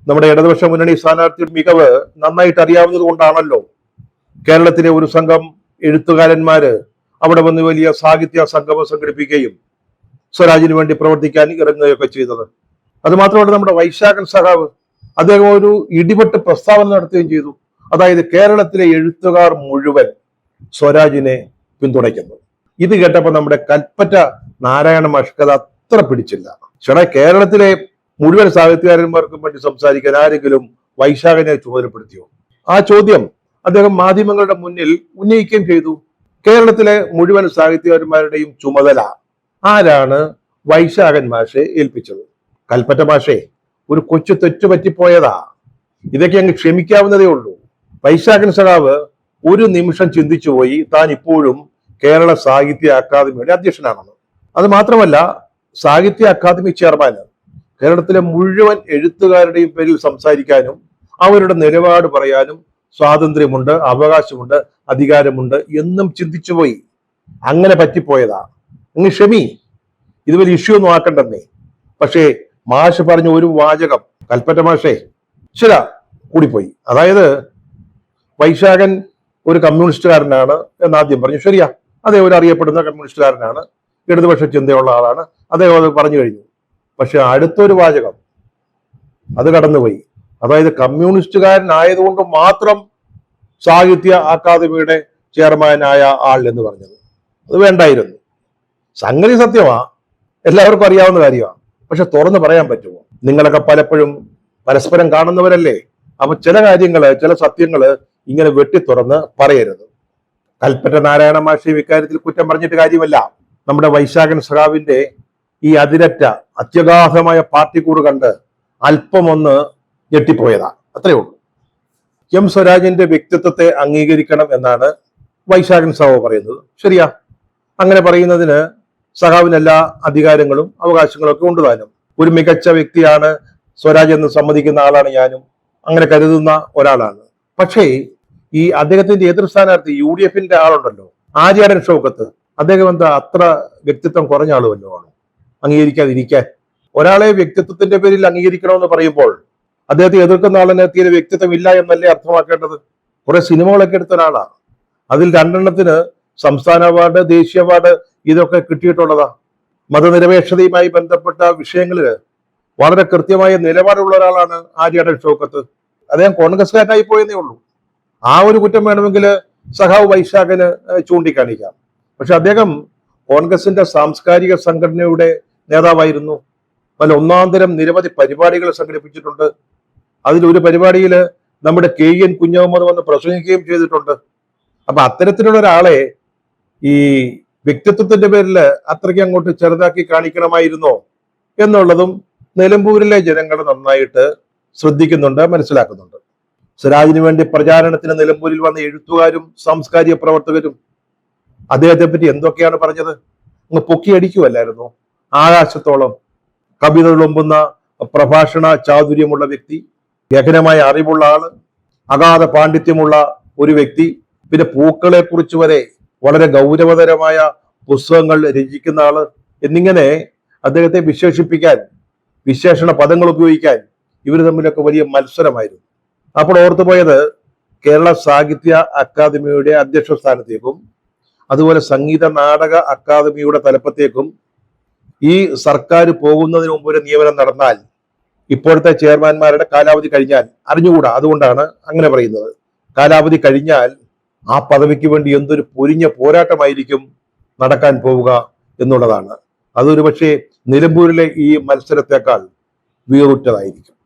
നമ്മുടെ ഇടതുപക്ഷ മുന്നണി സ്ഥാനാർത്ഥിയുടെ മികവ് നന്നായിട്ട് അറിയാവുന്നത് കൊണ്ടാണല്ലോ കേരളത്തിലെ ഒരു സംഘം എഴുത്തുകാരന്മാര് അവിടെ വന്ന് വലിയ സാഹിത്യ സംഗമം സംഘടിപ്പിക്കുകയും സ്വരാജിന് വേണ്ടി പ്രവർത്തിക്കാൻ ഇറങ്ങുകയൊക്കെ ചെയ്തത്. അത് മാത്രമല്ല, നമ്മുടെ വൈശാഖൻ സഖാവ് അദ്ദേഹം ഒരു ഇടിപെട്ട് പ്രസ്താവന നടത്തുകയും ചെയ്തു. അതായത് കേരളത്തിലെ എഴുത്തുകാർ മുഴുവൻ സ്വരാജിനെ പിന്തുണയ്ക്കുന്നു. ഇത് കേട്ടപ്പോൾ നമ്മുടെ കൽപ്പറ്റ നാരായണ മാഷ്ക്ക് അത് അത്ര പിടിച്ചില്ല. ചേട്ടാ, കേരളത്തിലെ മുഴുവൻ സാഹിത്യകാരന്മാർക്കും വേണ്ടി സംസാരിക്കാൻ ആരെങ്കിലും വൈശാഖനെ ചുമതലപ്പെടുത്തിയോ? ആ ചോദ്യം അദ്ദേഹം മാധ്യമങ്ങളുടെ മുന്നിൽ ഉന്നയിക്കുകയും ചെയ്തു. കേരളത്തിലെ മുഴുവൻ സാഹിത്യകാരന്മാരുടെയും ചുമതല ആരാണ് വൈശാഖൻ മാഷെ ഏൽപ്പിച്ചത്? കൽപ്പറ്റ മാഷെ, ഒരു കൊച്ചു തെറ്റു പറ്റിപ്പോയതാ, ഇതൊക്കെ അങ്ങ് ക്ഷമിക്കാവുന്നതേ ഉള്ളൂ. വൈശാഖൻ സഖാവ് ഒരു നിമിഷം ചിന്തിച്ചു പോയി താൻ ഇപ്പോഴും കേരള സാഹിത്യ അക്കാദമിയുടെ അധ്യക്ഷനാണെന്ന്. അത് മാത്രമല്ല, സാഹിത്യ അക്കാദമി ചെയർമാന് കേരളത്തിലെ മുഴുവൻ എഴുത്തുകാരുടെയും പേരിൽ സംസാരിക്കാനും അവരുടെ നിലപാട് പറയാനും സ്വാതന്ത്ര്യമുണ്ട്, അവകാശമുണ്ട്, അധികാരമുണ്ട് എന്നും ചിന്തിച്ചുപോയി. അങ്ങനെ പറ്റിപ്പോയതാ, അങ്ങ് ക്ഷമി, ഇത് വലിയ ഇഷ്യൂ ഒന്നും ആക്കണ്ടെന്നേ. പക്ഷേ മാഷ് പറഞ്ഞ ഒരു വാചകം, കൽപ്പറ്റ മാഷേ ചില കൂടിപ്പോയി. അതായത് വൈശാഖൻ ഒരു കമ്മ്യൂണിസ്റ്റുകാരനാണ് എന്നാദ്യം പറഞ്ഞു. ശരിയാ, അദ്ദേഹം ഒരു അറിയപ്പെടുന്ന കമ്മ്യൂണിസ്റ്റുകാരനാണ്, ഇടതുപക്ഷ ചിന്തയുള്ള ആളാണ്, അദ്ദേഹം അത് പറഞ്ഞു കഴിഞ്ഞു. പക്ഷെ അടുത്തൊരു വാചകം അത് കടന്നുപോയി. അതായത് കമ്മ്യൂണിസ്റ്റുകാരനായതുകൊണ്ട് മാത്രം സാഹിത്യ അക്കാദമിയുടെ ചെയർമാനായ ആൾ എന്ന് പറഞ്ഞത് അത് വേണ്ടായിരുന്നു. സംഗതി സത്യമാ, എല്ലാവർക്കും അറിയാവുന്ന കാര്യമാണ്. പക്ഷെ തുറന്നു പറയാൻ പറ്റുമോ? നിങ്ങളൊക്കെ പലപ്പോഴും പരസ്പരം കാണുന്നവരല്ലേ. അപ്പൊ ചില കാര്യങ്ങള്, ചില സത്യങ്ങള് ഇങ്ങനെ വെട്ടി തുറന്ന് പറയരുത്. കൽപ്പറ്റ നാരായണ മാഷി ഇക്കാര്യത്തിൽ കുറ്റം പറഞ്ഞിട്ട് കാര്യമല്ല. നമ്മുടെ വൈശാഖൻ സഖാവിന്റെ ഈ അതിരറ്റ അത്യഗാധമായ പാർട്ടിക്കൂറ് കണ്ട് അല്പമൊന്ന് ഞെട്ടിപ്പോയതാ, അത്രയേ ഉള്ളൂ. എം സ്വരാജിന്റെ വ്യക്തിത്വത്തെ അംഗീകരിക്കണം എന്നാണ് വൈശാഖൻ സഖാവ് പറയുന്നത്. ശരിയാ, അങ്ങനെ പറയുന്നതിന് സഖാവിന് എല്ലാ അധികാരങ്ങളും അവകാശങ്ങളും ഒക്കെ ഉണ്ട് താനും. ഒരു മികച്ച വ്യക്തിയാണ് സ്വരാജ് എന്ന് സമ്മതിക്കുന്ന ആളാണ് ഞാനും, അങ്ങനെ കരുതുന്ന ഒരാളാണ്. പക്ഷേ ഈ അദ്ദേഹത്തിന്റെ എതിർ സ്ഥാനാർത്ഥി UDF ആളുണ്ടല്ലോ, ആര്യാടൻ ഷൗക്കത്ത്, അദ്ദേഹം എന്താ അത്ര വ്യക്തിത്വം കുറഞ്ഞ ആളുമല്ലോ ആണ് അംഗീകരിക്കാതിരിക്കാൻ? ഒരാളെ വ്യക്തിത്വത്തിന്റെ പേരിൽ അംഗീകരിക്കണമെന്ന് പറയുമ്പോൾ അദ്ദേഹത്തെ എതിർക്കുന്ന ആളിനെ തീരെ വ്യക്തിത്വം ഇല്ല എന്നല്ലേ അർത്ഥമാക്കേണ്ടത്? കുറെ സിനിമകളൊക്കെ എടുത്ത ഒരാളാണ്. അതിൽ 2 സംസ്ഥാന അവാർഡ്, ദേശീയ അവാർഡ് ഇതൊക്കെ കിട്ടിയിട്ടുള്ളതാ. മതനിരപേക്ഷതയുമായി ബന്ധപ്പെട്ട വിഷയങ്ങളിൽ വളരെ കൃത്യമായ നിലപാടുള്ള ഒരാളാണ് ആര്യാടൻ ഷൗക്കത്ത്. അദ്ദേഹം കോൺഗ്രസ്സുകാരനായി പോയെന്നേ ഉള്ളൂ. ആ ഒരു കുറ്റം വേണമെങ്കിൽ സഖാവ് വൈശാഖന് ചൂണ്ടിക്കാണിക്കാം. പക്ഷെ അദ്ദേഹം കോൺഗ്രസിന്റെ സാംസ്കാരിക സംഘടനയുടെ നേതാവായിരുന്നു. പല ഒന്നാന്തരം നിരവധി പരിപാടികൾ സംഘടിപ്പിച്ചിട്ടുണ്ട്. അതിലൊരു പരിപാടിയിൽ നമ്മുടെ KN കുഞ്ഞഹമ്മദ് വന്ന് പ്രസംഗിക്കുകയും ചെയ്തിട്ടുണ്ട്. അപ്പൊ അത്തരത്തിലുള്ള ഒരാളെ ഈ വ്യക്തിത്വത്തിന്റെ പേരിൽ അത്രയ്ക്ക് അങ്ങോട്ട് ചെറുതാക്കി കാണിക്കണമായിരുന്നോ എന്നുള്ളതും നിലമ്പൂരിലെ ജനങ്ങൾ നന്നായിട്ട് ശ്രദ്ധിക്കുന്നുണ്ട്, മനസ്സിലാക്കുന്നുണ്ട്. സ്വരാജിന് വേണ്ടി പ്രചാരണത്തിന് നിലമ്പൂരിൽ വന്ന എഴുത്തുകാരും സാംസ്കാരിക പ്രവർത്തകരും അദ്ദേഹത്തെ പറ്റി എന്തൊക്കെയാണ് പറഞ്ഞത്? അങ്ങ് പൊക്കിയടിക്കുമല്ലായിരുന്നു. ആകാശത്തോളം കവിത തുളുമ്പുന്ന പ്രഭാഷണ ചാതുര്യമുള്ള വ്യക്തി, ഗഹനമായ അറിവുള്ള ആള്, അഗാധ പാണ്ഡിത്യമുള്ള ഒരു വ്യക്തി, പിന്നെ പൂക്കളെ കുറിച്ച് വരെ വളരെ ഗൗരവതരമായ പുസ്തകങ്ങൾ രചിക്കുന്ന ആള് എന്നിങ്ങനെ അദ്ദേഹത്തെ വിശേഷിപ്പിക്കാൻ, വിശേഷണ പദങ്ങൾ ഉപയോഗിക്കാൻ ഇവർ തമ്മിലൊക്കെ വലിയ മത്സരമായിരുന്നു. അപ്പോൾ ഓർത്തുപോയത് കേരള സാഹിത്യ അക്കാദമിയുടെ അധ്യക്ഷ സ്ഥാനത്തേക്കും അതുപോലെ സംഗീത നാടക അക്കാദമിയുടെ തലപ്പത്തേക്കും ഈ സർക്കാർ പോകുന്നതിന് മുമ്പ് ഒരു നിയമനം നടന്നാൽ ഇപ്പോഴത്തെ ചെയർമാൻമാരുടെ കാലാവധി കഴിഞ്ഞാൽ, അറിഞ്ഞുകൂടാ, അതുകൊണ്ടാണ് അങ്ങനെ പറയുന്നത്, കാലാവധി കഴിഞ്ഞാൽ ആ പദവിക്ക് വേണ്ടി എന്തൊരു പൊരിഞ്ഞ പോരാട്ടമായിരിക്കും നടക്കാൻ പോവുക എന്നുള്ളതാണ്. അതൊരു പക്ഷേ നിലമ്പൂരിലെ ഈ മത്സരത്തെക്കാൾ വീറുറ്റതായിരിക്കും.